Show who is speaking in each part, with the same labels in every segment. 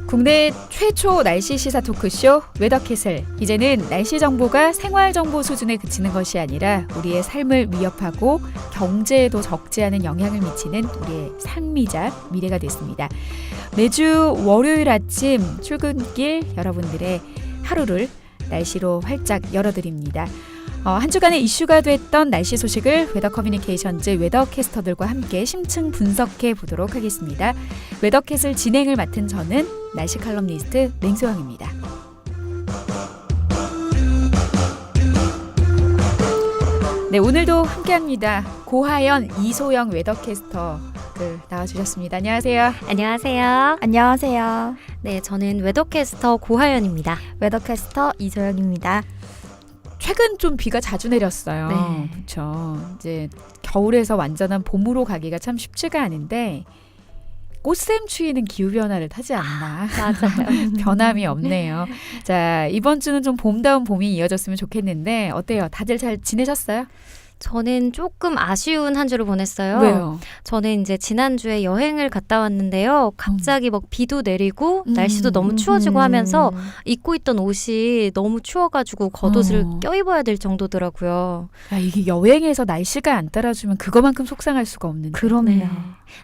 Speaker 1: 국내 최초 날씨 시사 토크쇼 웨더캐슬. 이제는 날씨 정보가 생활 정보 수준에 그치는 것이 아니라 우리의 삶을 위협하고 경제에도 적지 않은 영향을 미치는 우리의 상미자 미래가 됐습니다. 매주 월요일 아침 출근길 여러분들의 하루를 날씨로 활짝 열어드립니다. 한 주간의 이슈가 됐던 날씨 소식을 웨더 커뮤니케이션즈 웨더캐스터들과 함께 심층 분석해 보도록 하겠습니다. 웨더캐슬 진행을 맡은 저는 날씨 칼럼니스트 맹소영입니다. 네, 오늘도 함께합니다. 고하연, 이소영 웨더캐스터들 나와주셨습니다. 안녕하세요.
Speaker 2: 안녕하세요.
Speaker 3: 안녕하세요.
Speaker 2: 네, 저는 웨더캐스터 고하연입니다.
Speaker 3: 웨더캐스터 이소영입니다.
Speaker 1: 최근 좀 비가 자주 내렸어요.
Speaker 2: 네.
Speaker 1: 그렇죠. 이제 겨울에서 완전한 봄으로 가기가 참 쉽지가 않은데 꽃샘추위는 기후변화를 타지 않나.
Speaker 2: 맞아요.
Speaker 1: 변함이 없네요. 자, 이번 주는 좀 봄다운 봄이 이어졌으면 좋겠는데 어때요? 다들 잘 지내셨어요?
Speaker 2: 저는 조금 아쉬운 한 주를 보냈어요.
Speaker 1: 왜요?
Speaker 2: 저는 이제 지난주에 여행을 갔다 왔는데요. 갑자기 막 비도 내리고 날씨도 너무 추워지고 하면서 입고 있던 옷이 너무 추워가지고 겉옷을 껴입어야 될 정도더라고요.
Speaker 1: 야, 이게 여행에서 날씨가 안 따라주면 그거만큼 속상할 수가 없는데.
Speaker 3: 그럼요.
Speaker 2: 네.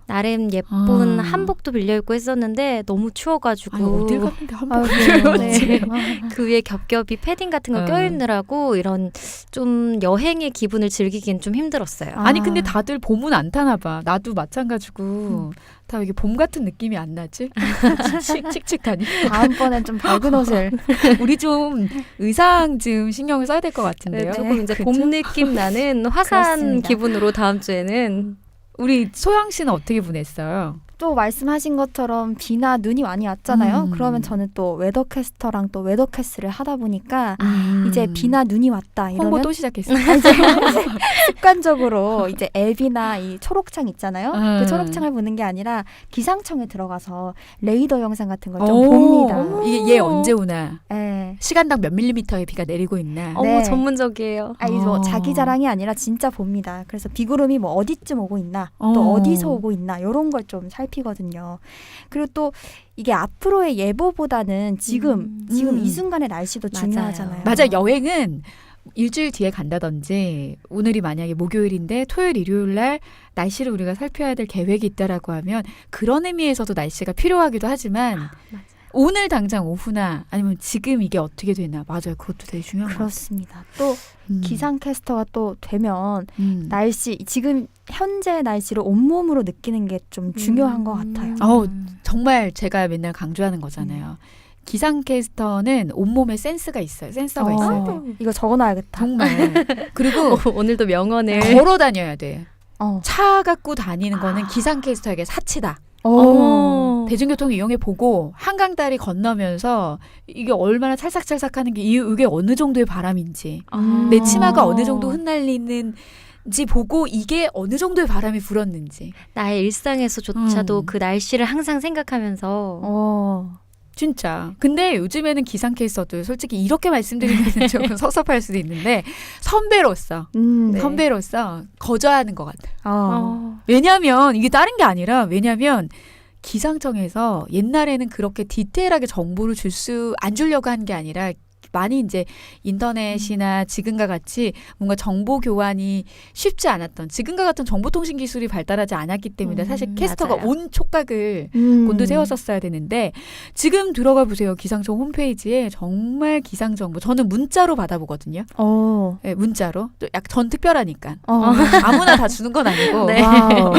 Speaker 2: 나름 예쁜 한복도 빌려입고 했었는데 너무 추워가지고
Speaker 1: 아니, 어딜 갔는데 한복을
Speaker 3: 네.
Speaker 1: 입었지.
Speaker 2: 그 위에 겹겹이 패딩 같은 거
Speaker 1: 어.
Speaker 2: 껴입느라고 이런 좀 여행의 기분을 즐기기엔 좀 힘들었어요.
Speaker 1: 아니 근데 다들 봄은 안 타나 봐. 나도 마찬가지고 다 이게 봄 같은 느낌이 안 나지? 칙칙하니.
Speaker 3: 다음번엔 좀 밝은 옷을.
Speaker 1: 우리 좀 의상 좀 신경을 써야 될 것 같은데요.
Speaker 2: 네, 조금 이제
Speaker 1: 그쵸?
Speaker 2: 봄 느낌 나는 화사한
Speaker 3: 그렇습니다.
Speaker 2: 기분으로 다음 주에는
Speaker 1: 우리 소영 씨는 어떻게 보냈어요?
Speaker 3: 또 말씀하신 것처럼 비나 눈이 많이 왔잖아요.
Speaker 1: 음.
Speaker 3: 그러면 저는 또 웨더캐스터랑 또 웨더캐스를 하다 보니까 이제
Speaker 1: 음.
Speaker 3: 비나 눈이 왔다
Speaker 1: 홍보
Speaker 3: 이러면
Speaker 1: 또 시작했어요.
Speaker 3: 이제 습관적으로 이제 앱이나 이 초록창 있잖아요. 그 초록창을 보는 게 아니라 기상청에 들어가서 레이더 영상 같은 걸 좀 봅니다.
Speaker 1: 이게 얘 언제 오나?
Speaker 3: 네.
Speaker 1: 시간당 몇 밀리미터의 비가 내리고 있나?
Speaker 2: 어머
Speaker 3: 네.
Speaker 2: 전문적이에요.
Speaker 3: 아니 뭐
Speaker 1: 어.
Speaker 3: 자기 자랑이 아니라 진짜 봅니다. 그래서 비구름이 뭐 어디쯤 오고 있나,
Speaker 1: 어.
Speaker 3: 또 어디서 오고 있나 이런 걸 좀 살피거든요. 그리고 또 이게 앞으로의 예보보다는 지금 이 순간의 날씨도
Speaker 2: 맞아요.
Speaker 3: 중요하잖아요.
Speaker 1: 맞아, 여행은 일주일 뒤에 간다든지 오늘이 만약에 목요일인데 토요일 일요일 날 날씨를 우리가 살펴야 될 계획이 있다라고 하면 그런 의미에서도 날씨가 필요하기도 하지만
Speaker 2: 맞아요.
Speaker 1: 오늘 당장 오후나 아니면 지금 이게 어떻게 되나 맞아요. 그것도 되게 중요한 것 같아요.
Speaker 3: 그렇습니다. 또 기상캐스터가 또 되면 날씨 지금 현재 날씨를 온몸으로 느끼는 게 좀 중요한 것 같아요.
Speaker 1: 정말 제가 맨날 강조하는 거잖아요. 기상캐스터는 온몸에 센스가 있어요. 센서가 있어요.
Speaker 3: 이거 적어놔야겠다.
Speaker 1: 정말. 그리고
Speaker 2: 오늘도 명언을
Speaker 1: 걸어 다녀야 돼.
Speaker 3: 어.
Speaker 1: 차 갖고 다니는 거는 기상캐스터에게 사치다.
Speaker 2: 어머.
Speaker 1: 대중교통 이용해 보고 한강다리 건너면서 이게 얼마나 찰싹찰싹하는 게 이게 어느 정도의 바람인지 내 치마가 어느 정도 흩날리는지 보고 이게 어느 정도의 바람이 불었는지
Speaker 2: 나의 일상에서조차도 그 날씨를 항상 생각하면서
Speaker 1: 진짜. 근데 요즘에는 기상캐스터도 솔직히 이렇게 말씀드리면 조금 섭섭할 수도 있는데 선배로서
Speaker 3: 네.
Speaker 1: 선배로서 거저하는 것 같아요.
Speaker 3: 어.
Speaker 1: 왜냐하면 이게 다른 게 아니라 왜냐하면 기상청에서 옛날에는 그렇게 디테일하게 정보를 안 주려고 한 게 아니라 많이 이제 인터넷이나 지금과 같이 뭔가 정보 교환이 쉽지 않았던 지금과 같은 정보통신 기술이 발달하지 않았기 때문에 사실 캐스터가
Speaker 2: 맞아요.
Speaker 1: 온 촉각을 곤두세웠었어야 되는데 지금 들어가 보세요. 기상청 홈페이지에 정말 기상 정보 저는 문자로 받아보거든요. 네, 문자로. 또 전 특별하니까. 아무나 다 주는 건 아니고
Speaker 2: 네.
Speaker 3: 와우.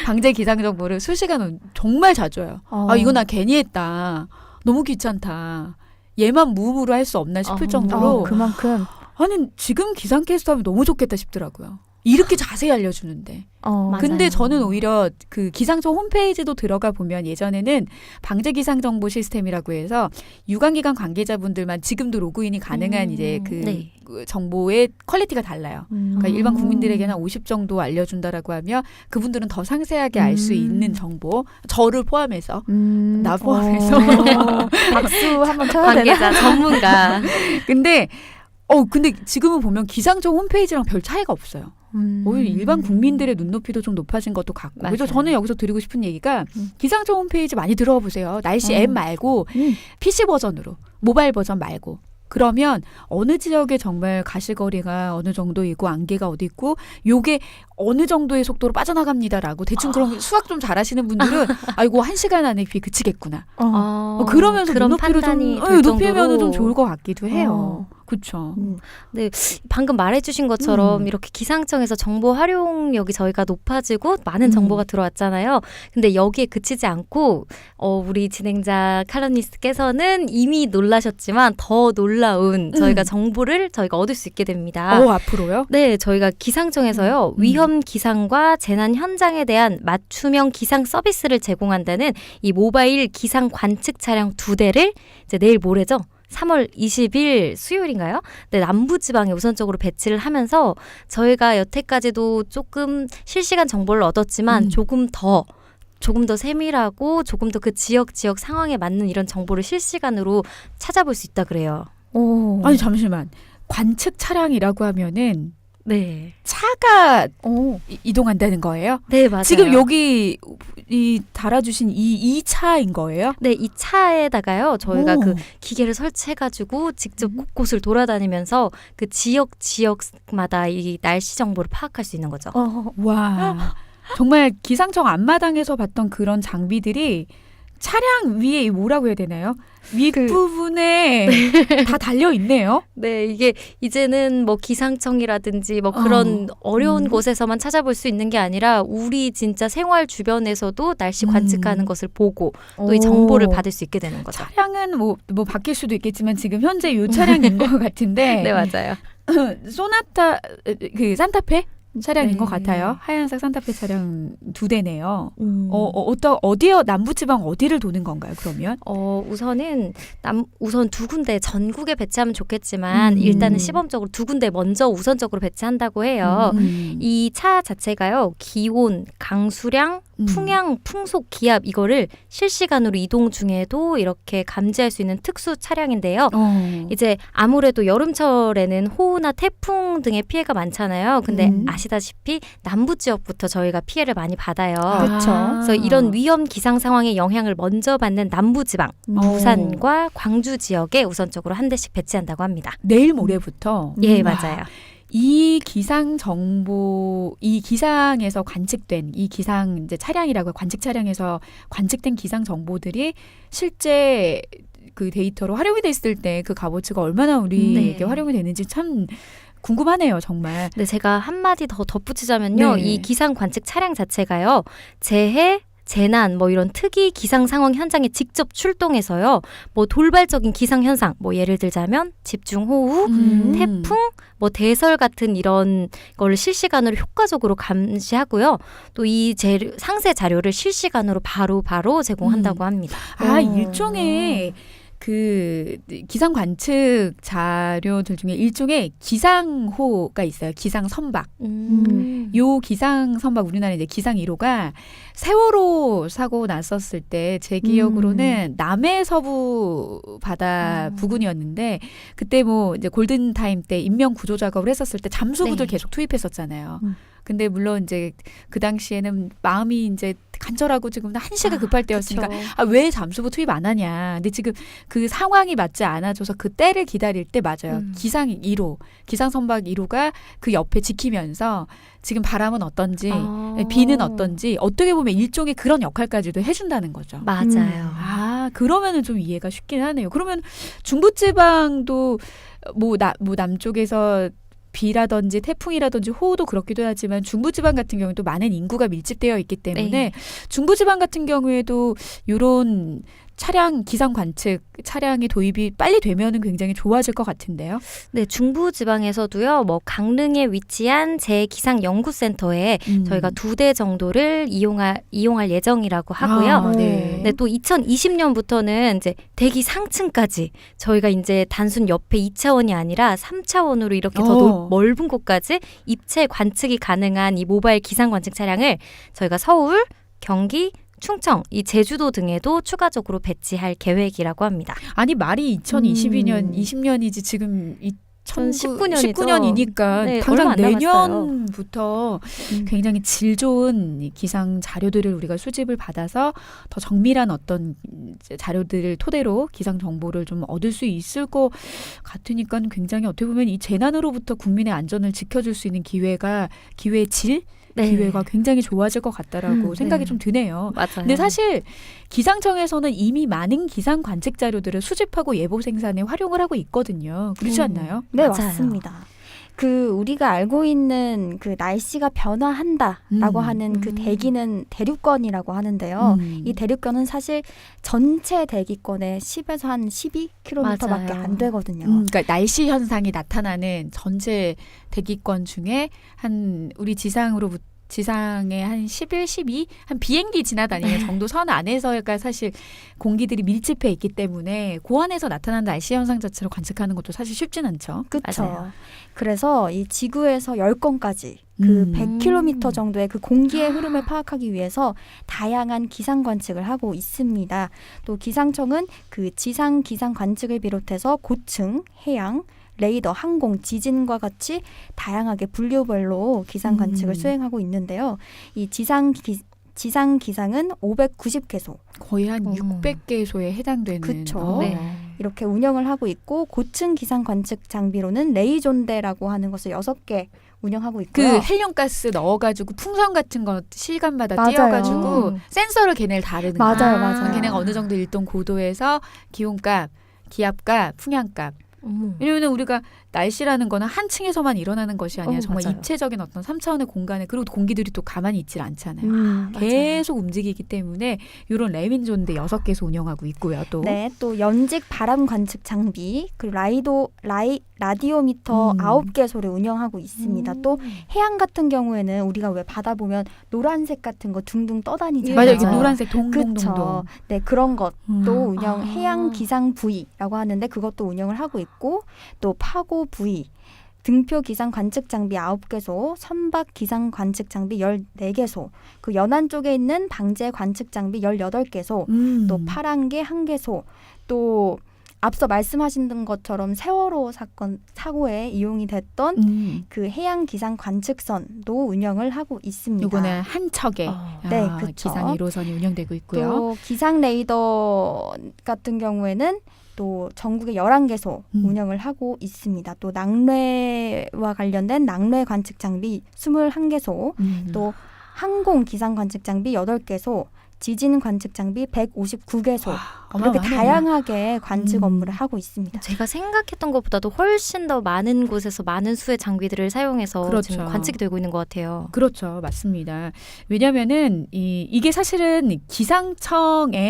Speaker 1: 방제 기상 정보를 수시간은 정말 자주 해요. 이거 나 괜히 했다. 너무 귀찮다. 얘만 무음으로 할 수 없나 싶을 정도로
Speaker 3: 그만큼
Speaker 1: 아니 지금 기상캐스터 하면 너무 좋겠다 싶더라고요. 이렇게 자세히 알려주는데.
Speaker 2: 맞아요.
Speaker 1: 근데 저는 오히려 그 기상청 홈페이지도 들어가 보면 예전에는 방제 기상 정보 시스템이라고 해서 유관기관 관계자분들만 지금도 로그인이 가능한 이제 그
Speaker 2: 네.
Speaker 1: 정보의 퀄리티가 달라요. 그러니까 일반 국민들에게는 50 정도 알려준다라고 하면 그분들은 더 상세하게 알 수 있는 정보, 저를 포함해서 나 포함해서
Speaker 3: 박수 한번 쳐야 되나?
Speaker 2: 관계자 전문가.
Speaker 1: 근데 지금은 보면 기상청 홈페이지랑 별 차이가 없어요. 오히려 일반 국민들의 눈높이도 좀 높아진 것도 같고.
Speaker 2: 맞아요.
Speaker 1: 그래서 저는 여기서 드리고 싶은 얘기가 기상청 홈페이지 많이 들어가 보세요. 날씨 앱 말고 PC 버전으로, 모바일 버전 말고. 그러면 어느 지역에 정말 가시거리가 어느 정도이고 안개가 어디 있고 요게 어느 정도의 속도로 빠져나갑니다라고 대충 그런 수학 좀 잘하시는 분들은 아이고 1시간 안에 비 그치겠구나. 그러면서
Speaker 2: 그런
Speaker 1: 눈높이를 좀
Speaker 2: 판단이 될
Speaker 1: 높이면
Speaker 2: 정도로.
Speaker 1: 좀 좋을 것 같기도 해요. 그렇죠.
Speaker 2: 네, 방금 말해주신 것처럼
Speaker 1: 음.
Speaker 2: 이렇게 기상청에서 정보 활용력이 저희가 높아지고 많은 정보가 들어왔잖아요. 근데 여기에 그치지 않고 우리 진행자 칼럼니스트께서는 이미 놀라셨지만 더 놀라운 저희가 정보를 저희가 얻을 수 있게 됩니다.
Speaker 1: 앞으로요?
Speaker 2: 네, 저희가 기상청에서요 위험 기상과 재난 현장에 대한 맞춤형 기상 서비스를 제공한다는 이 모바일 기상 관측 차량 2대를 이제 내일 모레죠. 3월 20일 수요일인가요? 네, 남부지방에 우선적으로 배치를 하면서 저희가 여태까지도 조금 실시간 정보를 얻었지만 조금 더 세밀하고 조금 더 그 지역 상황에 맞는 이런 정보를 실시간으로 찾아볼 수 있다 그래요.
Speaker 1: 아니 잠시만. 관측 차량이라고 하면은
Speaker 2: 네.
Speaker 1: 차가 이동한다는 거예요?
Speaker 2: 네, 맞아요.
Speaker 1: 지금 여기 이 달아주신 이 차인 거예요?
Speaker 2: 네, 이 차에다가요. 저희가 그 기계를 설치해가지고 직접 곳곳을 돌아다니면서 그 지역마다 이 날씨 정보를 파악할 수 있는 거죠.
Speaker 1: 와, 정말 기상청 앞마당에서 봤던 그런 장비들이 차량 위에 뭐라고 해야 되나요? 윗부분에 다 달려 있네요.
Speaker 2: 네, 이게 이제는 뭐 기상청이라든지 뭐 그런 어려운 곳에서만 찾아볼 수 있는 게 아니라 우리 진짜 생활 주변에서도 날씨 관측하는 것을 보고 또 이 정보를 받을 수 있게 되는 거죠.
Speaker 1: 차량은 뭐 바뀔 수도 있겠지만 지금 현재 이 차량인 것 같은데.
Speaker 2: 네, 맞아요.
Speaker 1: 소나타 그 산타페 차량인
Speaker 2: 네.
Speaker 1: 것 같아요. 하얀색 산타페 차량 2대네요. 어디요? 남부지방 어디를 도는 건가요? 그러면?
Speaker 2: 우선 두 군데 전국에 배치하면 좋겠지만 일단은 시범적으로 두 군데 먼저 우선적으로 배치한다고 해요. 이 차 자체가요. 기온, 강수량, 풍향, 풍속, 기압 이거를 실시간으로 이동 중에도 이렇게 감지할 수 있는 특수 차량인데요. 이제 아무래도 여름철에는 호우나 태풍 등의 피해가 많잖아요. 근데 아시다시피 남부 지역부터 저희가 피해를 많이 받아요.
Speaker 3: 그렇죠.
Speaker 2: 그래서 이런 위험 기상 상황의 영향을 먼저 받는 남부 지방, 부산과 광주 지역에 우선적으로 한 대씩 배치한다고 합니다.
Speaker 1: 내일 모레부터.
Speaker 2: 예, 맞아요.
Speaker 1: 이 기상 정보, 이 기상에서 관측된 이 기상 이제 차량이라고 관측 차량에서 관측된 기상 정보들이 실제 그 데이터로 활용이 됐을 때 그 값어치가 얼마나 우리에게 활용이 되는지 참 궁금하네요, 정말.
Speaker 2: 네, 제가 한마디 더 덧붙이자면요.
Speaker 1: 네.
Speaker 2: 이 기상 관측 차량 자체가요. 재해, 재난, 뭐 이런 특이 기상 상황 현장에 직접 출동해서요. 뭐 돌발적인 기상 현상, 뭐 예를 들자면 집중호우, 태풍, 뭐 대설 같은 이런 거를 실시간으로 효과적으로 감시하고요. 또 이 상세 자료를 실시간으로 바로 제공한다고 합니다.
Speaker 1: 일종의 그 기상 관측 자료들 중에 일종의 기상호가 있어요. 기상 선박. 요 기상 선박 우리나라 이제 기상 1호가 세월호 사고 났었을 때 제 기억으로는 남해 서부 바다 부근이었는데 그때 뭐 이제 골든 타임 때 인명 구조 작업을 했었을 때 잠수부들 계속 투입했었잖아요. 근데 물론 이제 그 당시에는 마음이 이제 간절하고 지금 한시가 급할 때였으니까 왜 잠수부 투입 안 하냐. 근데 지금 그 상황이 맞지 않아줘서 그 때를 기다릴 때 맞아요. 기상 1호, 기상 선박 1호가 그 옆에 지키면서 지금 바람은 어떤지, 비는 어떤지 어떻게 보면 일종의 그런 역할까지도 해준다는 거죠.
Speaker 2: 맞아요.
Speaker 1: 그러면은 좀 이해가 쉽긴 하네요. 그러면 중부지방도 뭐 남쪽에서 비라든지 태풍이라든지 호우도 그렇기도 하지만 중부지방 같은 경우는 또 많은 인구가 밀집되어 있기 때문에 중부지방 같은 경우에도 이런 차량 기상 관측 차량의 도입이 빨리 되면은 굉장히 좋아질 것 같은데요.
Speaker 2: 네, 중부 지방에서도요. 뭐 강릉에 위치한 제기상연구센터에 저희가 2대 정도를 이용할 예정이라고 하고요. 네, 또 2020년부터는 이제 대기 상층까지 저희가 이제 단순 옆에 2차원이 아니라 3차원으로 이렇게 더 넓은 곳까지 입체 관측이 가능한 이 모바일 기상 관측 차량을 저희가 서울, 경기, 충청, 이 제주도 등에도 추가적으로 배치할 계획이라고 합니다.
Speaker 1: 아니 말이 2022년, 20년이지 지금
Speaker 2: 19년이죠.
Speaker 1: 19년이니까
Speaker 2: 네,
Speaker 1: 당장
Speaker 2: 얼마 안 남았어요.
Speaker 1: 내년부터 굉장히 질 좋은 이 기상 자료들을 우리가 수집을 받아서 더 정밀한 어떤 이제 자료들을 토대로 기상 정보를 좀 얻을 수 있을 것 같으니까 굉장히 어떻게 보면 이 재난으로부터 국민의 안전을 지켜줄 수 있는 기회의 질?
Speaker 2: 네.
Speaker 1: 기회가 굉장히 좋아질 것 같다라고 생각이
Speaker 2: 네.
Speaker 1: 좀 드네요.
Speaker 2: 맞아요.
Speaker 1: 근데 사실 기상청에서는 이미 많은 기상 관측 자료들을 수집하고 예보 생산에 활용을 하고 있거든요. 그렇지 않나요?
Speaker 3: 네,
Speaker 2: 맞아요.
Speaker 3: 맞습니다. 그 우리가 알고 있는 그 날씨가 변화한다라고 하는 그 대기는 대륙권이라고 하는데요. 이 대륙권은 사실 전체 대기권의 10에서 한 12km밖에
Speaker 2: 맞아요.
Speaker 3: 안 되거든요.
Speaker 1: 그러니까 날씨 현상이 나타나는 전체 대기권 중에 한 우리 지상의 한 11, 12, 한 비행기 지나다니는 정도 선 안에서가 사실 공기들이 밀집해 있기 때문에 그 안에서 나타나는 날씨 현상 자체를 관측하는 것도 사실 쉽진 않죠.
Speaker 3: 그렇죠.
Speaker 2: 맞아요.
Speaker 3: 그래서 이 지구에서 10건까지 그 100km 정도의 그 공기의 흐름을 파악하기 위해서 다양한 기상 관측을 하고 있습니다. 또 기상청은 그 지상 기상 관측을 비롯해서 고층, 해양, 레이더, 항공, 지진과 같이 다양하게 분류별로 기상 관측을 수행하고 있는데요. 이 지상 기상은 590개소.
Speaker 1: 거의 한
Speaker 2: 어머.
Speaker 1: 600개소에 해당되는.
Speaker 3: 그쵸.
Speaker 2: 네.
Speaker 3: 이렇게 운영을 하고 있고 고층 기상 관측 장비로는 레이존대라고 하는 것을 6개 운영하고
Speaker 1: 그
Speaker 3: 있고요.
Speaker 1: 헬륨가스 넣어가지고 풍선 같은 거 시간마다
Speaker 3: 맞아요.
Speaker 1: 띄워가지고 센서를 걔네를 다루는 거야.
Speaker 3: 맞아요,
Speaker 2: 아.
Speaker 3: 맞아요.
Speaker 1: 걔네가 어느 정도 일동 고도에서 기온값, 기압값, 풍향값.
Speaker 2: 어머.
Speaker 1: 왜냐면 우리가 날씨라는 거는 한 층에서만 일어나는 것이 아니라 정말
Speaker 2: 맞아요.
Speaker 1: 입체적인 어떤 3차원의 공간에 그리고 공기들이 또 가만히 있질 않잖아요.
Speaker 2: 맞아요.
Speaker 1: 계속 움직이기 때문에 이런 레윈존대 6개소 운영하고 있고요. 또
Speaker 3: 네, 또 연직 바람 관측 장비, 그리고 라디오미터 9개소를 운영하고 있습니다. 또 해양 같은 경우에는 우리가 왜 바다 보면 노란색 같은 거 둥둥 떠다니잖아요.
Speaker 1: 맞아요. 이게
Speaker 2: 맞아요.
Speaker 1: 노란색 동동동동.
Speaker 3: 그렇죠. 네, 그런 것도 운영
Speaker 2: 아.
Speaker 3: 해양 기상 부위라고 하는데 그것도 운영을 하고 있고 또 파고 부위, 등표 기상 관측 장비 9개소, 선박 기상 관측 장비 14개소, 그 연안 쪽에 있는 방제 관측 장비 18개소, 또 파랑개 1개소, 또 앞서 말씀하신 것처럼 세월호 사고에 이용이 됐던 그 해양 기상 관측선도 운영을 하고 있습니다.
Speaker 1: 이거는 한 척의
Speaker 3: 네, 그쵸.
Speaker 1: 기상 1호선이 운영되고 있고요.
Speaker 3: 또 기상 레이더 같은 경우에는 또 전국에 11개소 운영을 하고 있습니다. 또 낙뢰와 관련된 낙뢰 관측 장비 21개소, 또 항공 기상 관측 장비 8개소, 지진 관측 장비 159개소. 이렇게
Speaker 1: 어마어마하네요.
Speaker 3: 다양하게 관측 업무를 하고 있습니다.
Speaker 2: 제가 생각했던 것보다도 훨씬 더 많은 곳에서 많은 수의 장비들을 사용해서
Speaker 1: 그렇죠.
Speaker 2: 지금 관측이 되고 있는 것 같아요.
Speaker 1: 그렇죠. 맞습니다. 왜냐면은 이게 사실은 기상청이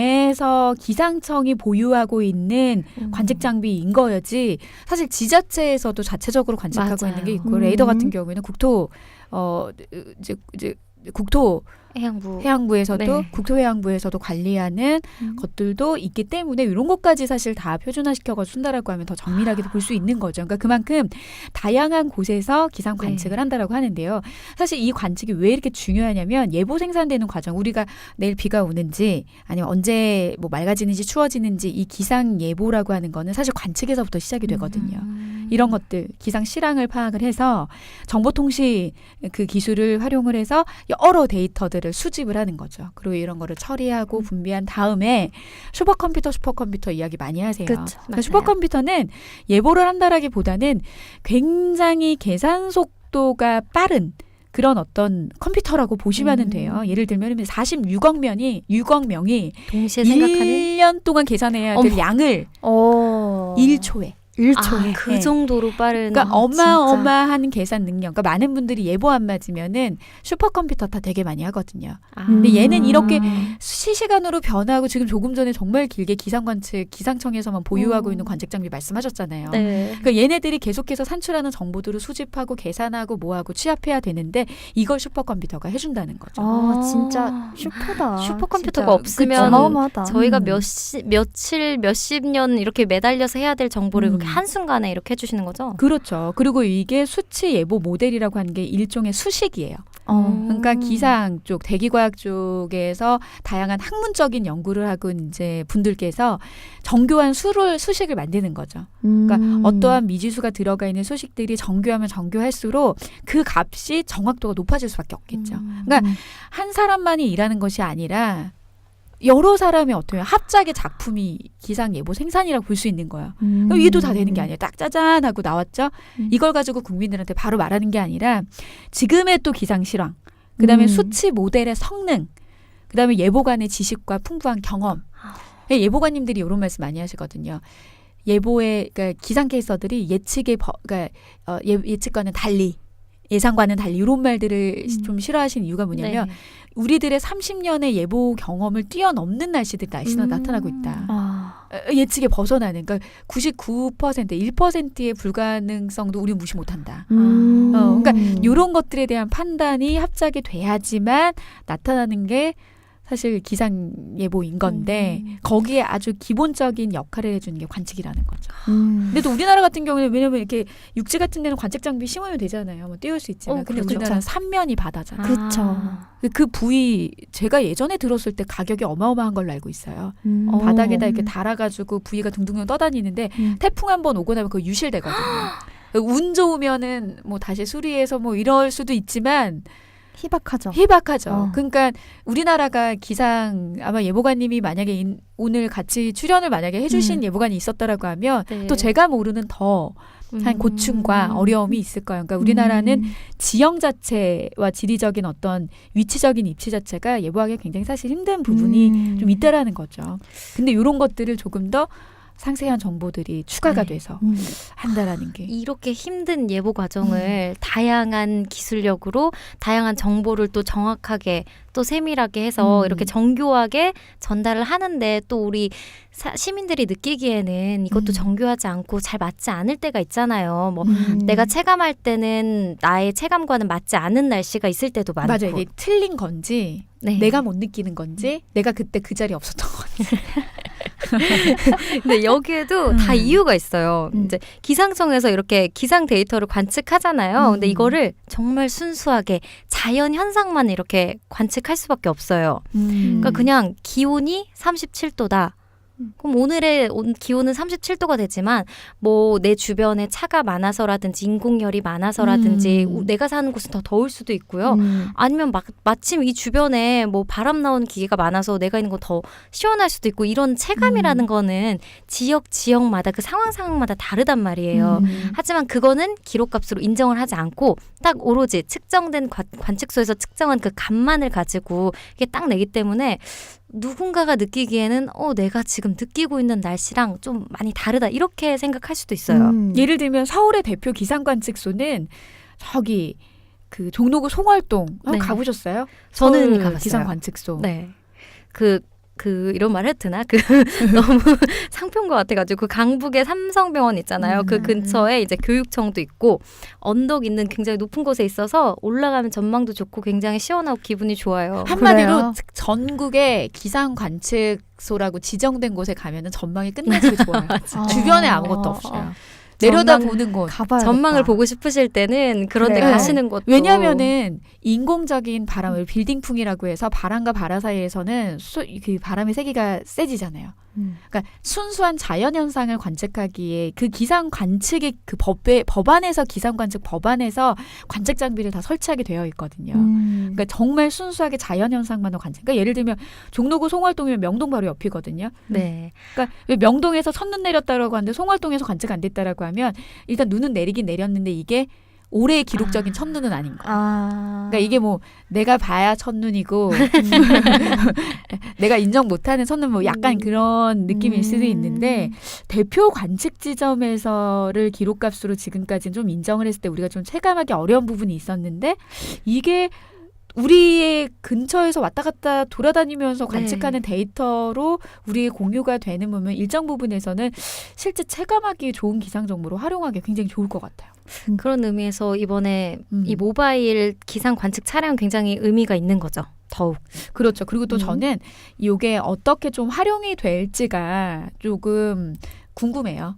Speaker 1: 보유하고 있는 관측 장비인 거였지 사실 지자체에서도 자체적으로 관측하고
Speaker 2: 맞아요.
Speaker 1: 있는 게 있고 레이더 같은 경우에는 국토 해양부에서도
Speaker 2: 네.
Speaker 1: 국토해양부에서도 관리하는 것들도 있기 때문에 이런 것까지 사실 다 표준화시켜서 준다라고 하면 더 정밀하게 볼 수 있는 거죠. 그러니까 그만큼 다양한 곳에서 기상 관측을 한다라고 하는데요. 사실 이 관측이 왜 이렇게 중요하냐면 예보 생산되는 과정, 우리가 내일 비가 오는지 아니면 언제 뭐 맑아지는지 추워지는지 이 기상 예보라고 하는 거는 사실 관측에서부터 시작이 되거든요. 이런 것들 기상 실황을 파악을 해서 정보통신 그 기술을 활용을 해서 여러 데이터들을 수집을 하는 거죠. 그리고 이런 거를 처리하고 분비한 다음에 슈퍼컴퓨터 이야기 많이 하세요.
Speaker 3: 그쵸.
Speaker 1: 그러니까 슈퍼컴퓨터는 예보를 한다라기보다는 굉장히 계산 속도가 빠른 그런 어떤 컴퓨터라고 보시면 돼요. 예를 들면 46억 명이
Speaker 2: 동시에 생각하는
Speaker 1: 1년 동안 계산해야 될 양을 1초에. 1초에.
Speaker 2: 그 정도로 빠른.
Speaker 1: 그러니까 어마어마한 계산 능력. 그러니까 많은 분들이 예보 안 맞으면은 슈퍼컴퓨터 다 되게 많이 하거든요. 근데 얘는 이렇게 실시간으로 변하고 지금 조금 전에 정말 길게 기상청에서만 보유하고 있는 관측 장비 말씀하셨잖아요.
Speaker 2: 네.
Speaker 1: 그러니까 얘네들이 계속해서 산출하는 정보들을 수집하고 계산하고 뭐하고 취합해야 되는데 이걸 슈퍼컴퓨터가 해준다는 거죠.
Speaker 3: 진짜 슈퍼다.
Speaker 2: 슈퍼컴퓨터가
Speaker 3: 진짜.
Speaker 2: 없으면
Speaker 3: 어마어마하다.
Speaker 2: 저희가 며칠 몇십 년 이렇게 매달려서 해야 될 정보를 한순간에 이렇게 해주시는 거죠?
Speaker 1: 그렇죠. 그리고 이게 수치 예보 모델이라고 하는 게 일종의 수식이에요. 그러니까 기상 쪽, 대기과학 쪽에서 다양한 학문적인 연구를 하고 이제 분들께서 정교한 수식을 만드는 거죠. 그러니까 어떠한 미지수가 들어가 있는 수식들이 정교하면 정교할수록 그 값이 정확도가 높아질 수밖에 없겠죠. 그러니까 한 사람만이 일하는 것이 아니라 여러 사람이 어떻게 합작의 작품이 기상 예보 생산이라고 볼 수 있는 거예요. 그럼 이도 다 되는 게 아니에요. 딱 짜잔 하고 나왔죠. 이걸 가지고 국민들한테 바로 말하는 게 아니라 지금의 또 기상 실황, 그다음에 수치 모델의 성능, 그다음에 예보관의 지식과 풍부한 경험. 예보관님들이 이런 말씀 많이 하시거든요. 예보의 그러니까 기상캐스터들이 예측과는 달리, 예상과는 달리 이런 말들을 좀 싫어하시는 이유가 뭐냐면
Speaker 2: 네.
Speaker 1: 우리들의 30년의 예보 경험을 뛰어넘는 날씨가 나타나고 있다. 예측에 벗어나는, 그러니까 99%, 1%의 불가능성도 우리 무시 못한다. 그러니까 이런 것들에 대한 판단이 합작이 돼야지만 나타나는 게 사실 기상 예보인 건데 거기에 아주 기본적인 역할을 해주는 게 관측이라는 거죠. 근데 또 우리나라 같은 경우는 왜냐면 이렇게 육지 같은 데는 관측 장비 심으면 되잖아요. 뭐 띄울 수 있지만. 근데
Speaker 2: 그렇죠.
Speaker 1: 우리나라는 삼면이 바다잖아요.
Speaker 3: 그렇죠.
Speaker 1: 그 부위 제가 예전에 들었을 때 가격이 어마어마한 걸로 알고 있어요.
Speaker 3: 음.
Speaker 1: 바닥에다 이렇게 달아가지고 부위가 둥둥 떠다니는데 태풍 한 번 오고 나면 그거 유실되거든요. 운 좋으면은 뭐 다시 수리해서 뭐 이럴 수도 있지만
Speaker 3: 희박하죠.
Speaker 1: 그러니까 우리나라가 기상 아마 예보관님이 만약에 오늘 같이 출연을 만약에 해주신 예보관이 있었다라고 하면
Speaker 2: 네.
Speaker 1: 또 제가 모르는 더 한 고충과 어려움이 있을 거예요. 그러니까 우리나라는 지형 자체와 지리적인 어떤 위치적인 입지 자체가 예보하기 굉장히 사실 힘든 부분이 좀 있다라는 거죠. 근데 이런 것들을 조금 더 상세한 정보들이 추가가
Speaker 2: 네.
Speaker 1: 돼서 한다라는 게.
Speaker 2: 이렇게 힘든 예보 과정을 다양한 기술력으로 다양한 정보를 또 정확하게 또 세밀하게 해서 이렇게 정교하게 전달을 하는데 또 우리 시민들이 느끼기에는 이것도 정교하지 않고 잘 맞지 않을 때가 있잖아요. 뭐 내가 체감할 때는 나의 체감과는 맞지 않은 날씨가 있을 때도 많고.
Speaker 1: 맞아요. 이게 틀린 건지
Speaker 2: 네.
Speaker 1: 내가 못 느끼는 건지 내가 그때 그 자리에 없었던 건지.
Speaker 2: 근데 여기에도 다 이유가 있어요. 이제 기상청에서 이렇게 기상 데이터를 관측하잖아요. 근데 이거를 정말 순수하게 자연 현상만 이렇게 관측할 수밖에 없어요. 그러니까 그냥 기온이 37도다. 그럼 오늘의 기온은 37도가 되지만 뭐 내 주변에 차가 많아서라든지 인공열이 많아서라든지 내가 사는 곳은 더 더울 수도 있고요. 아니면 마침 이 주변에 뭐 바람 나오는 기계가 많아서 내가 있는 건 더 시원할 수도 있고 이런 체감이라는 거는 지역마다 그 상황마다 다르단 말이에요. 하지만 그거는 기록값으로 인정을 하지 않고 딱 오로지 측정된 관측소에서 측정한 그 값만을 가지고 이게 딱 내기 때문에 누군가가 느끼기에는 내가 지금 느끼고 있는 날씨랑 좀 많이 다르다 이렇게 생각할 수도 있어요.
Speaker 1: 예를 들면 서울의 대표 기상관측소는 저기 그 종로구 송월동
Speaker 2: 네.
Speaker 1: 가보셨어요?
Speaker 2: 저는
Speaker 1: 서울
Speaker 2: 가봤어요.
Speaker 1: 기상관측소.
Speaker 2: 네. 이런 말 해도 되나? 너무 상표인 것 같아가지고 그 강북에 삼성병원 있잖아요. 그 근처에 이제 교육청도 있고 언덕 있는 굉장히 높은 곳에 있어서 올라가면 전망도 좋고 굉장히 시원하고 기분이 좋아요.
Speaker 1: 한마디로
Speaker 3: 그래요?
Speaker 1: 전국의 기상관측소라고 지정된 곳에 가면은 전망이 끝내주게 좋아요. 주변에 아무것도 없어요. 내려다보는 곳.
Speaker 3: 가봐야겠다.
Speaker 2: 전망을 보고 싶으실 때는 그런 데
Speaker 3: 그래요.
Speaker 2: 가시는 것도
Speaker 1: 왜냐하면은 인공적인 바람을 빌딩풍이라고 해서 바람과 바다 사이에서는 그 바람의 세기가 세지잖아요. 그러니까 순수한 자연 현상을 관측하기에 그 기상 관측이 그 법안에서 기상 관측 법안에서 관측 장비를 다 설치하게 되어 있거든요. 그러니까 정말 순수하게 자연 현상만을 관측. 그러니까 예를 들면 종로구 송월동이면 명동 바로 옆이거든요.
Speaker 2: 네.
Speaker 1: 그러니까 왜 명동에서 첫눈 내렸다라고 하는데 송월동에서 관측 안 됐다라고 하면 일단 눈은 내리긴 내렸는데 이게 올해의 기록적인 첫눈은 아닌 거예요. 그러니까 이게 뭐 내가 봐야 첫눈이고 내가 인정 못하는 첫눈 뭐 약간 그런 느낌일 수도 있는데 대표 관측 지점에서를 기록값으로 지금까지는 좀 인정을 했을 때 우리가 좀 체감하기 어려운 부분이 있었는데 이게 우리의 근처에서 왔다 갔다 돌아다니면서 관측하는 데이터로 우리의 공유가 되는 부분 일정 부분에서는 실제 체감하기 좋은 기상 정보로 활용하기 굉장히 좋을 것 같아요.
Speaker 2: 그런 의미에서 이번에 이 모바일 기상 관측 차량 굉장히 의미가 있는 거죠. 더욱.
Speaker 1: 그렇죠. 그리고 또 저는 이게 어떻게 좀 활용이 될지가 조금 궁금해요.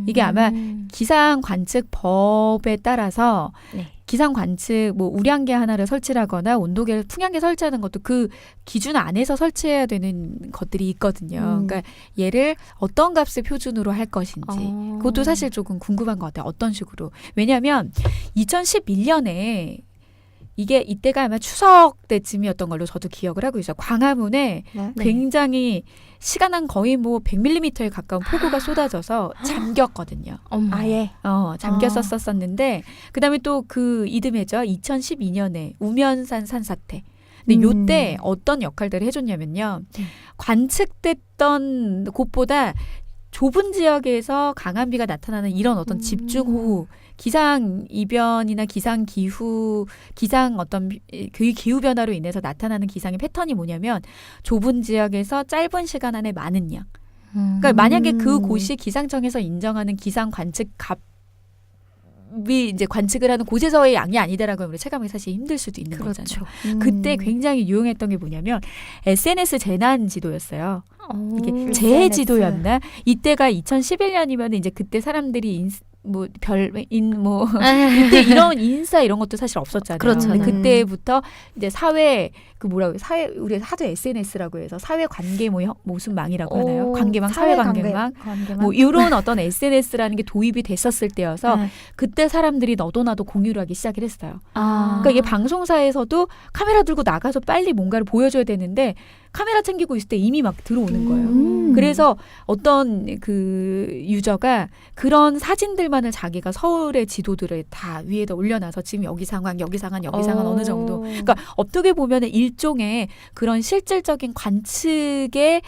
Speaker 1: 이게 아마 기상 관측법에 따라서
Speaker 2: 네.
Speaker 1: 기상 관측 뭐 우량계 하나를 설치하거나 온도계를 풍향계 설치하는 것도 그 기준 안에서 설치해야 되는 것들이 있거든요. 그러니까 얘를 어떤 값을 표준으로 할 것인지 그것도 사실 조금 궁금한 것 같아요. 어떤 식으로. 왜냐하면 2011년에 이게 이때가 아마 추석 때쯤이었던 걸로 저도 기억을 하고 있어요. 광화문에
Speaker 3: 네.
Speaker 1: 굉장히 시간 한 거의 뭐 100mm에 가까운 폭우가 쏟아져서 잠겼거든요.
Speaker 3: 아예.
Speaker 1: 잠겼었었는데 그다음에 또 그 이듬해죠. 2012년에 우면산 산사태. 근데 요때 어떤 역할들을 해줬냐면요. 관측됐던 곳보다 좁은 지역에서 강한 비가 나타나는 이런 어떤 집중호우, 기상 이변이나 기상 기후, 기상 어떤 그 기후 변화로 인해서 나타나는 기상의 패턴이 뭐냐면 좁은 지역에서 짧은 시간 안에 많은 양. 그러니까 만약에 그 곳이 기상청에서 인정하는 기상 관측 값이 이제 관측을 하는 곳에서의 양이 아니다라고 하면 우리 체감이 사실 힘들 수도 있는 거잖아요. 그때 굉장히 유용했던 게 뭐냐면 SNS 재난 지도였어요. 이게 재해 지도였나? 이때가 2011년이면 이제 그때 사람들이 이때 이런 인싸 이런 것도 사실 없었잖아요.
Speaker 2: 그렇죠.
Speaker 1: 근데 그때부터 이제 사회 우리 하도 SNS라고 해서 사회 관계 모순망이라고 하나요? 관계망, 사회 관계망. 뭐 이런 어떤 SNS라는 게 도입이 됐었을 때여서 그때 사람들이 너도 나도 공유를 하기 시작을 했어요. 그러니까 이게 방송사에서도 카메라 들고 나가서 빨리 뭔가를 보여줘야 되는데 카메라 챙기고 있을 때 이미 막 들어오는 거예요. 그래서 어떤 그 유저가 그런 사진들만을 자기가 서울의 지도들을 다 위에다 올려놔서 지금 여기 상황 어느 정도. 그러니까 어떻게 보면 일종의 그런 실질적인 관측의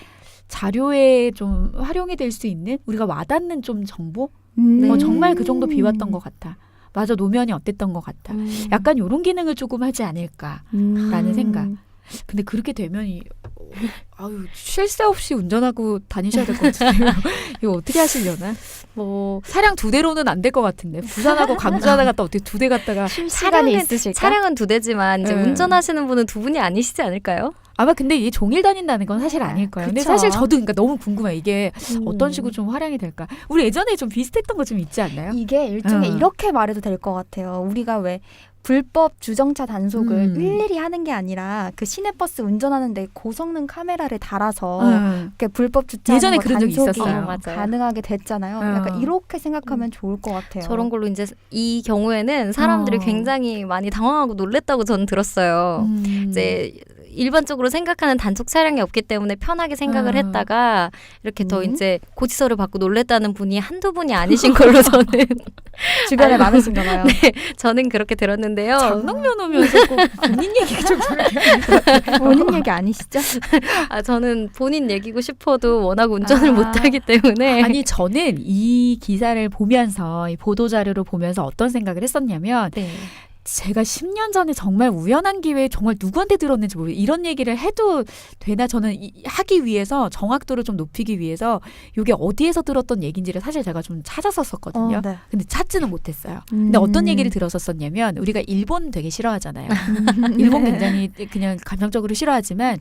Speaker 1: 자료에 좀 활용이 될 수 있는 우리가 와닿는 좀 정보? 정말 그 정도 비왔던 것 같아. 맞아, 노면이 어땠던 것 같아. 약간 이런 기능을 조금 하지 않을까라는 생각. 근데 그렇게 되면 쉴 새 없이 운전하고 다니셔야 될 것 같은데요. 이거 어떻게 하시려나? 뭐 차량 2대로는 안 될 것 같은데 부산하고 광주 하나 갔다 어떻게 2대 갔다가
Speaker 3: 시간이 있으실까?
Speaker 2: 차량은 2대지만 이제 운전하시는 분은 2분이 아니시지 않을까요?
Speaker 1: 아마 근데 이게 종일 다닌다는 건 사실 아닐 거예요. 근데
Speaker 3: 그쵸.
Speaker 1: 사실 저도 그러니까 너무 궁금해요. 이게 어떤 식으로 좀 활용이 될까? 우리 예전에 좀 비슷했던 거 좀 있지 않나요?
Speaker 3: 이게 일종의 이렇게 말해도 될 것 같아요. 우리가 왜 불법 주정차 단속을 일일이 하는 게 아니라 그 시내버스 운전하는데 고성능 카메라를 달아서 이렇게 불법 주차하는
Speaker 1: 예전에
Speaker 3: 거
Speaker 1: 그런 적이
Speaker 3: 단속이
Speaker 1: 있었어요.
Speaker 2: 맞아요.
Speaker 3: 가능하게 됐잖아요. 약간 이렇게 생각하면 좋을 것 같아요.
Speaker 2: 저런 걸로 이제 이 경우에는 사람들이 굉장히 많이 당황하고 놀랬다고 저는 들었어요. 이제 일반적으로 생각하는 단속 차량이 없기 때문에 편하게 생각을 했다가 이렇게 더 이제 고지서를 받고 놀랬다는 분이 한두 분이 아니신 걸로 저는
Speaker 3: 주변에 많으신가 봐요.
Speaker 2: 네, 저는 그렇게 들었는데요.
Speaker 1: 장롱면 오면서 꼭 본인 얘기가 좀
Speaker 3: 본인 얘기 아니시죠?
Speaker 2: 저는 본인 얘기고 싶어도 워낙 운전을 못하기 때문에
Speaker 1: 아니 저는 이 기사를 보면서 이 보도자료를 보면서 어떤 생각을 했었냐면
Speaker 2: 네.
Speaker 1: 제가 10년 전에 정말 우연한 기회에 정말 누구한테 들었는지 모르겠어요. 이런 얘기를 해도 되나 저는 하기 위해서 정확도를 좀 높이기 위해서 이게 어디에서 들었던 얘기인지를 사실 제가 좀 찾았었거든요.
Speaker 3: 네.
Speaker 1: 근데 찾지는 못했어요. 근데 어떤 얘기를 들었었냐면 우리가 일본 되게 싫어하잖아요. 일본 굉장히 그냥 감정적으로 싫어하지만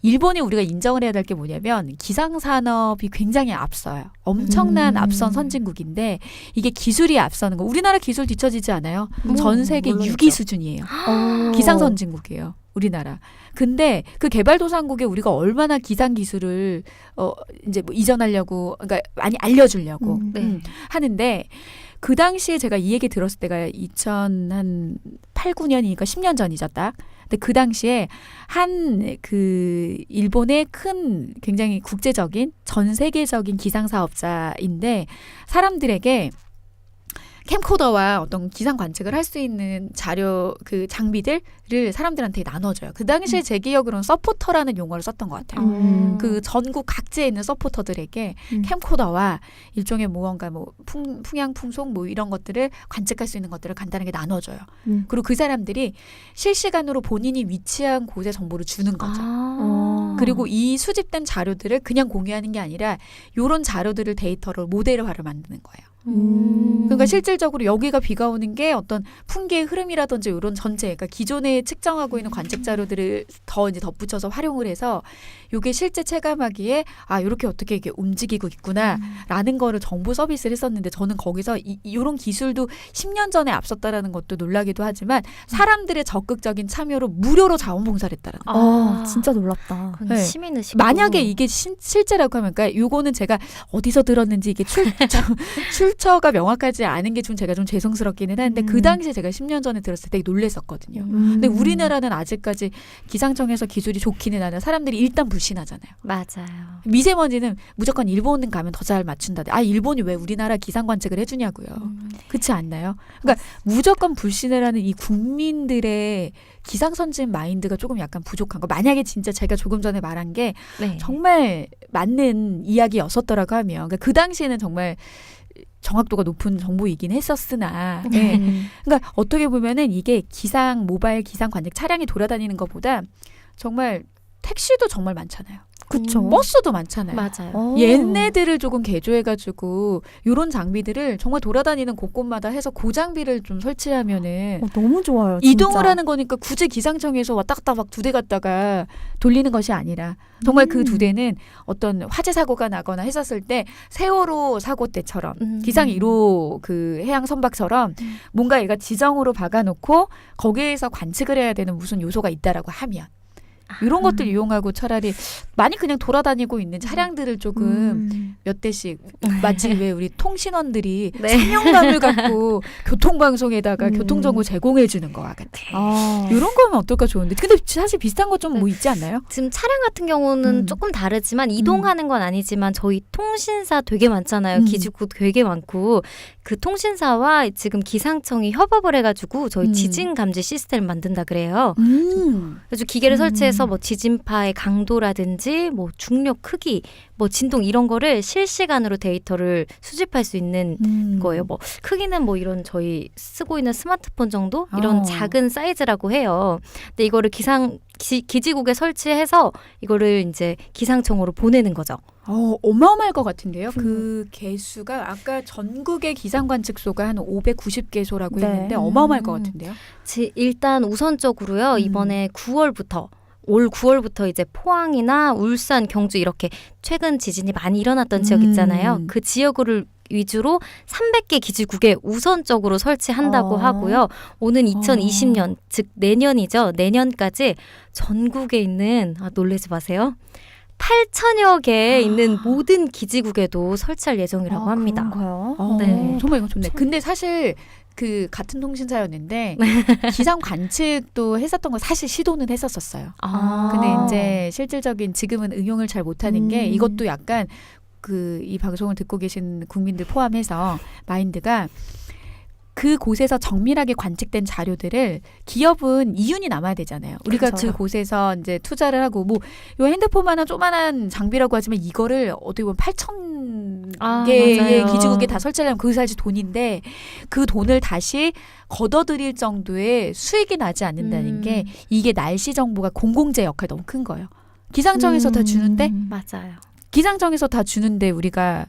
Speaker 1: 일본이 우리가 인정을 해야 될 게 뭐냐면 기상산업이 굉장히 앞서요. 엄청난 앞선 선진국인데 이게 기술이 앞서는 거. 우리나라 기술 뒤처지지 않아요. 전 세계
Speaker 3: 물론이죠.
Speaker 1: 6위 수준이에요. 기상 선진국이에요. 우리나라. 근데 그 개발도상국에 우리가 얼마나 기상 기술을 이제 뭐 이전하려고 그러니까 많이 알려주려고 하는데 그 당시에 제가 이 얘기 들었을 때가 2008, 9년이니까 10년 전이죠, 딱. 근데 그 당시에 그 일본의 큰 굉장히 국제적인 전 세계적인 기상 사업자인데 사람들에게 캠코더와 어떤 기상 관측을 할 수 있는 자료 그 장비들을 사람들한테 나눠줘요. 그 당시에 제 기억으로는 서포터라는 용어를 썼던 것 같아요. 그 전국 각지에 있는 서포터들에게 캠코더와 일종의 무언가 뭐 풍향 풍속 뭐 이런 것들을 관측할 수 있는 것들을 간단하게 나눠줘요. 그리고 그 사람들이 실시간으로 본인이 위치한 곳의 정보를 주는 거죠. 그리고 이 수집된 자료들을 그냥 공유하는 게 아니라 이런 자료들을 데이터를 모델화를 만드는 거예요. 그러니까 실질적으로 여기가 비가 오는 게 어떤 풍계의 흐름이라든지 이런 전체, 그러니까 기존에 측정하고 있는 관측 자료들을 더 이제 덧붙여서 활용을 해서 이게 실제 체감하기에 아 이렇게 어떻게 이게 움직이고 있구나라는 거를 정보 서비스를 했었는데 저는 거기서 이런 기술도 10년 전에 앞섰다라는 것도 놀라기도 하지만 사람들의 적극적인 참여로 무료로 자원봉사를 했다라는 거.
Speaker 3: 진짜 놀랍다.
Speaker 2: 그건
Speaker 1: 네.
Speaker 2: 시민의 시고.
Speaker 1: 만약에 이게 실제라고 하면, 그러니까 요거는 제가 어디서 들었는지 이게 출처가 명확하지 않은 게 좀 제가 좀 죄송스럽기는 한데 그 당시에 제가 10년 전에 들었을 때 놀랬었거든요. 근데 우리나라는 아직까지 기상청에서 기술이 좋기는 하나 사람들이 일단 불신하잖아요.
Speaker 2: 맞아요.
Speaker 1: 미세먼지는 무조건 일본 가면 더 잘 맞춘다. 아 일본이 왜 우리나라 기상 관측을 해주냐고요. 그렇지 않나요? 그러니까 무조건 불신을 하는 이 국민들의 기상 선진 마인드가 조금 약간 부족한 거. 만약에 진짜 제가 조금 전에 말한 게
Speaker 2: 네.
Speaker 1: 정말 맞는 이야기였었더라고 하면, 그러니까 그 당시에는 정말 정확도가 높은 정보이긴 했었으나, 네. 그러니까 어떻게 보면은 이게 모바일 기상 관측 차량이 돌아다니는 것보다 정말 택시도 정말 많잖아요.
Speaker 3: 그쵸.
Speaker 1: 버스도 많잖아요.
Speaker 2: 맞아요.
Speaker 1: 얘네들을 조금 개조해가지고 이런 장비들을 정말 돌아다니는 곳곳마다 해서 그 장비를 좀 설치하면은
Speaker 3: 너무 좋아요.
Speaker 1: 이동을
Speaker 3: 진짜.
Speaker 1: 하는 거니까 굳이 기상청에서 왔다 갔다 막 2대 갔다가 돌리는 것이 아니라 정말 그 2대는 어떤 화재 사고가 나거나 했었을 때 세월호 사고 때처럼 기상 1호 그 해양 선박처럼 뭔가 얘가 지정으로 박아놓고 거기에서 관측을 해야 되는 무슨 요소가 있다라고 하면 이런 것들 이용하고 차라리 많이 그냥 돌아다니고 있는 차량들을 조금 몇 대씩 마치 왜 우리 통신원들이
Speaker 2: 네.
Speaker 1: 사명감을 갖고 교통방송에다가 교통정보 제공해 주는 거와 같아. 이런 거면 어떨까 좋은데. 근데 사실 비슷한 거 좀 뭐 있지 않나요?
Speaker 2: 지금 차량 같은 경우는 조금 다르지만 이동하는 건 아니지만 저희 통신사 되게 많잖아요. 기지국 되게 많고 그 통신사와 지금 기상청이 협업을 해가지고 저희 지진 감지 시스템을 만든다 그래요. 그래서 기계를 설치해서 뭐 지진파의 강도라든지 뭐 중력 크기, 뭐 진동 이런 거를 실시간으로 데이터를 수집할 수 있는 거예요. 뭐 크기는 뭐 이런 저희 쓰고 있는 스마트폰 정도 이런 작은 사이즈라고 해요. 근데 이거를 기지국에 설치해서 이거를 이제 기상청으로 보내는 거죠.
Speaker 1: 어마어마할 것 같은데요. 그 개수가 아까 전국의 기상 관측소가 한 590개소라고
Speaker 3: 네.
Speaker 1: 했는데 어마어마할 것 같은데요.
Speaker 2: 일단 우선적으로요. 이번에 올 9월부터 이제 포항이나 울산, 경주 이렇게 최근 지진이 많이 일어났던 지역 있잖아요. 그 지역을 위주로 300개 기지국에 우선적으로 설치한다고 하고요. 오는 2020년, 즉 내년이죠. 내년까지 전국에 있는, 놀라지 마세요. 8천여 개에 있는 모든 기지국에도 설치할 예정이라고 합니다.
Speaker 3: 그런가요?
Speaker 2: 네.
Speaker 1: 정말 이건 좋네. 근데 사실 그 같은 통신사였는데 기상 관측도 했었던 거 사실 시도는 했었어요. 근데 이제 실질적인 지금은 응용을 잘 못하는 게 이것도 약간 이 방송을 듣고 계신 국민들 포함해서 마인드가 그 곳에서 정밀하게 관측된 자료들을 기업은 이윤이 남아야 되잖아요. 우리가
Speaker 3: 그렇죠.
Speaker 1: 그 곳에서 이제 투자를 하고 뭐 요 핸드폰만한 조만한 장비라고 하지만 이거를 어떻게 보면 8천 개의
Speaker 2: 맞아요.
Speaker 1: 기지국에 다 설치하려면 그 사실 돈인데 그 돈을 다시 걷어들일 정도의 수익이 나지 않는다는 게 이게 날씨 정보가 공공재 역할이 너무 큰 거예요. 기상청에서 다 주는데
Speaker 2: 맞아요.
Speaker 1: 기상청에서 다 주는데 우리가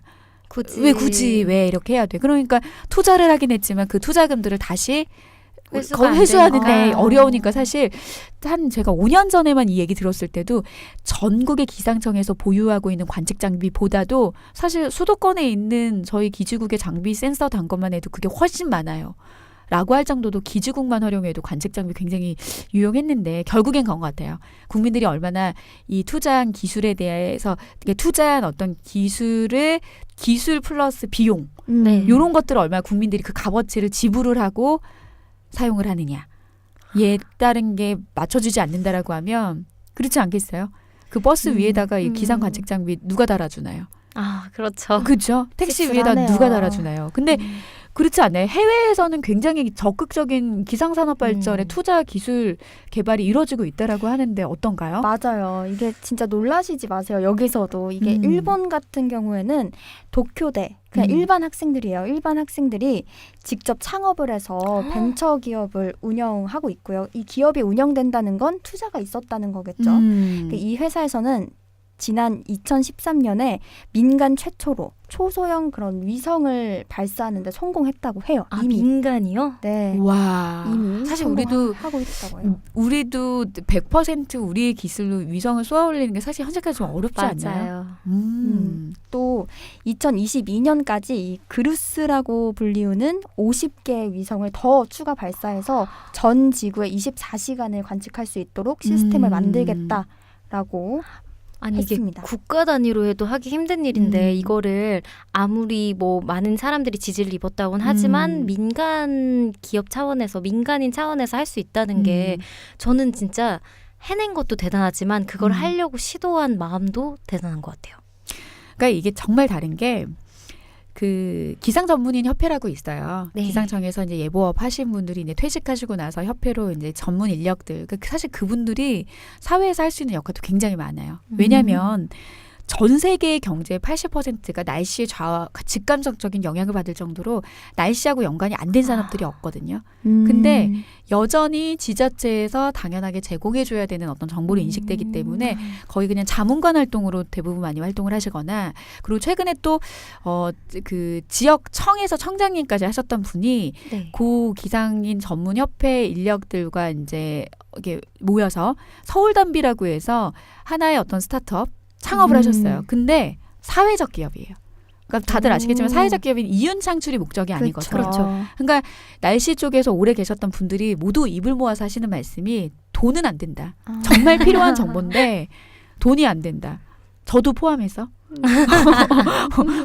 Speaker 2: 굳이
Speaker 1: 왜 이렇게 해야 돼? 그러니까 투자를 하긴 했지만 그 투자금들을 다시
Speaker 2: 회수가 안
Speaker 1: 회수하는데
Speaker 2: 되니까.
Speaker 1: 어려우니까 사실 제가 5년 전에만 이 얘기 들었을 때도 전국의 기상청에서 보유하고 있는 관측 장비보다도 사실 수도권에 있는 저희 기지국의 장비 센서 단 것만 해도 그게 훨씬 많아요. 라고 할 정도도 기지국만 활용해도 관측 장비 굉장히 유용했는데 결국엔 그런 것 같아요. 국민들이 얼마나 이 투자한 기술에 대해서 투자한 어떤 기술 플러스 비용
Speaker 2: 네.
Speaker 1: 이런 것들을 얼마나 국민들이 그 값어치를 지불을 하고 사용을 하느냐. 얘 따른 게 맞춰주지 않는다라고 하면 그렇지 않겠어요? 그 버스 위에다가 이 기상 관측 장비 누가 달아주나요?
Speaker 2: 그렇죠.
Speaker 1: 그렇죠. 택시 위에다
Speaker 3: 씁쓸하네요.
Speaker 1: 누가 달아주나요? 근데 그렇지 않아요. 해외에서는 굉장히 적극적인 기상산업 발전에 투자 기술 개발이 이루어지고 있다라고 하는데 어떤가요?
Speaker 3: 맞아요. 이게 진짜 놀라시지 마세요. 여기서도 이게 일본 같은 경우에는 도쿄대 그냥 일반 학생들이에요. 일반 학생들이 직접 창업을 해서 벤처 기업을 운영하고 있고요. 이 기업이 운영된다는 건 투자가 있었다는 거겠죠. 이 회사에서는 지난 2013년에 민간 최초로 초소형 그런 위성을 발사하는데 성공했다고 해요.
Speaker 2: 아,
Speaker 3: 이미.
Speaker 2: 민간이요?
Speaker 3: 네.
Speaker 1: 와.
Speaker 3: 이미
Speaker 1: 사실 우리도
Speaker 3: 하고 있다고 해요.
Speaker 1: 우리도 100% 우리의 기술로 위성을 쏘아 올리는 게 사실 현재까지 좀 어렵지 않나요?
Speaker 2: 맞아요.
Speaker 3: 또 2022년까지 이 그루스라고 불리우는 50개의 위성을 더 추가 발사해서 전 지구에 24시간을 관측할 수 있도록 시스템을 만들겠다라고
Speaker 2: 아니
Speaker 3: 했습니다.
Speaker 2: 이게 국가 단위로 해도 하기 힘든 일인데
Speaker 1: 음.
Speaker 2: 이거를 아무리 뭐 많은 사람들이 지지를 입었다고는 하지만 민간 기업 차원에서 민간인 차원에서 할 수 있다는 게 저는 진짜 해낸 것도 대단하지만 그걸 하려고 시도한 마음도 대단한 것 같아요.
Speaker 1: 그러니까 이게 정말 다른 게 그 기상 전문인 협회라고 있어요.
Speaker 2: 네.
Speaker 1: 기상청에서 이제 예보업 하신 분들이 이제 퇴직하시고 나서 협회로 이제 전문 인력들, 사실 그분들이 사회에서 할 수 있는 역할도 굉장히 많아요. 왜냐하면 전 세계의 경제의 80%가 날씨의 직간접적인 영향을 받을 정도로 날씨하고 연관이 안 된 산업들이 없거든요. 근데 여전히 지자체에서 당연하게 제공해줘야 되는 어떤 정보를 인식되기 때문에 거의 그냥 자문관 활동으로 대부분 많이 활동을 하시거나, 그리고 최근에 또 그 지역청에서 청장님까지 하셨던 분이
Speaker 2: 네.
Speaker 1: 고 기상인 전문 협회 인력들과 이제 이렇게 모여서 서울단비라고 해서 하나의 어떤 스타트업 창업을 하셨어요. 근데 사회적 기업이에요. 그러니까 다들 아시겠지만 사회적 기업인 이윤 창출이 목적이 아니거든요.
Speaker 3: 그렇죠.
Speaker 1: 그러니까 날씨 쪽에서 오래 계셨던 분들이 모두 입을 모아서 하시는 말씀이 돈은 안 된다. 정말 필요한 정보인데 돈이 안 된다. 저도 포함해서.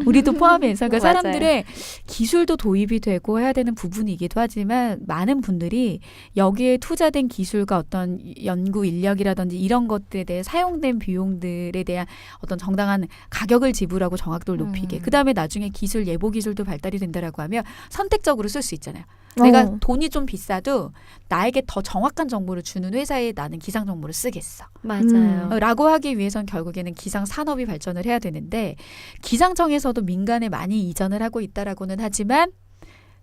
Speaker 1: 우리도 포함해서. 그러니까
Speaker 2: 맞아요.
Speaker 1: 사람들의 기술도 도입이 되고 해야 되는 부분이기도 하지만 많은 분들이 여기에 투자된 기술과 어떤 연구 인력이라든지 이런 것들에 대해 사용된 비용들에 대한 어떤 정당한 가격을 지불하고 정확도를 높이게. 그다음에 나중에 기술 예보 기술도 발달이 된다라고 하면 선택적으로 쓸 수 있잖아요. 내가 돈이 좀 비싸도 나에게 더 정확한 정보를 주는 회사에 나는 기상 정보를 쓰겠어.
Speaker 2: 맞아요.
Speaker 1: 라고 하기 위해선 결국에는 기상 산업이 발전을 해야 되는데, 기상청에서도 민간에 많이 이전을 하고 있다라고는 하지만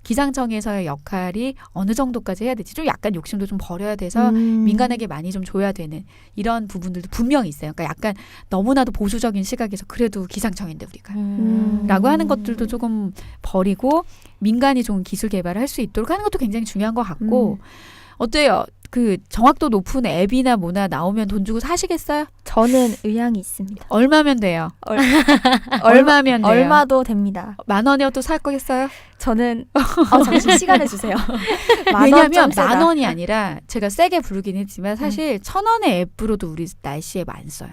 Speaker 1: 기상청에서의 역할이 어느 정도까지 해야 될지 좀 약간 욕심도 좀 버려야 돼서 민간에게 많이 좀 줘야 되는 이런 부분들도 분명히 있어요. 그러니까 약간 너무나도 보수적인 시각에서 그래도 기상청인데 우리가 라고 하는 것들도 조금 버리고 민간이 좋은 기술 개발을 할 수 있도록 하는 것도 굉장히 중요한 것 같고, 어때요? 그 정확도 높은 앱이나 뭐나 나오면 돈 주고 사시겠어요?
Speaker 3: 저는 의향이 있습니다.
Speaker 1: 얼마면 돼요? 얼마면 돼요?
Speaker 3: 얼마도 됩니다.
Speaker 1: 10,000원이어도 살 거겠어요?
Speaker 3: 저는 잠시 시간을 주세요.
Speaker 1: 왜냐하면 10,000원이 아니라 제가 세게 부르긴 했지만 사실 1,000원의 앱으로도 우리 날씨 앱 안 써요.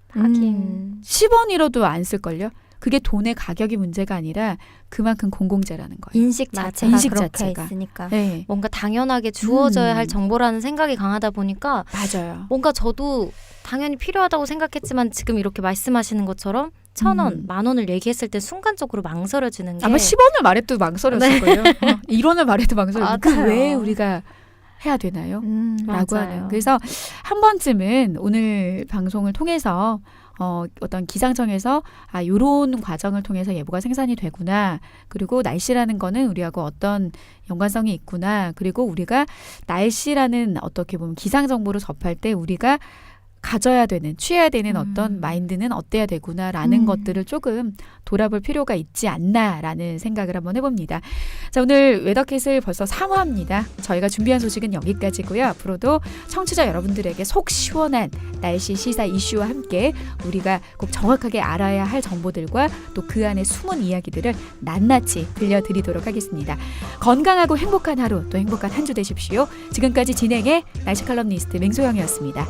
Speaker 2: 하긴.
Speaker 1: 10원이라도 안 쓸걸요? 그게 돈의 가격이 문제가 아니라 그만큼 공공재라는 거예요.
Speaker 3: 인식
Speaker 2: 맞아요.
Speaker 3: 자체가
Speaker 1: 인식
Speaker 3: 그렇게
Speaker 1: 자체가.
Speaker 3: 있으니까.
Speaker 1: 네,
Speaker 2: 뭔가 당연하게 주어져야 할 정보라는 생각이 강하다 보니까
Speaker 1: 맞아요.
Speaker 2: 뭔가 저도 당연히 필요하다고 생각했지만 지금 이렇게 말씀하시는 것처럼 1,000원, 10,000원을 얘기했을 때 순간적으로 망설여지는 게
Speaker 1: 아마 10원을 말해도 망설였을 거예요. 1원을 말해도 망설였을 거예요.
Speaker 3: 맞아요.
Speaker 1: 왜 우리가 해야 되나요? 라고
Speaker 2: 맞아요.
Speaker 1: 하는. 그래서 한 번쯤은 오늘 방송을 통해서 어떤 기상청에서 요런 과정을 통해서 예보가 생산이 되구나. 그리고 날씨라는 거는 우리하고 어떤 연관성이 있구나. 그리고 우리가 날씨라는 어떻게 보면 기상 정보를 접할 때 우리가 가져야 되는, 취해야 되는 어떤 마인드는 어때야 되구나라는 것들을 조금 돌아볼 필요가 있지 않나라는 생각을 한번 해봅니다. 자, 오늘 웨더캣을 벌써 3화입니다. 저희가 준비한 소식은 여기까지고요. 앞으로도 청취자 여러분들에게 속 시원한 날씨 시사 이슈와 함께 우리가 꼭 정확하게 알아야 할 정보들과 또 그 안에 숨은 이야기들을 낱낱이 들려드리도록 하겠습니다. 건강하고 행복한 하루, 또 행복한 한 주 되십시오. 지금까지 진행의 날씨 칼럼니스트 맹소영이었습니다.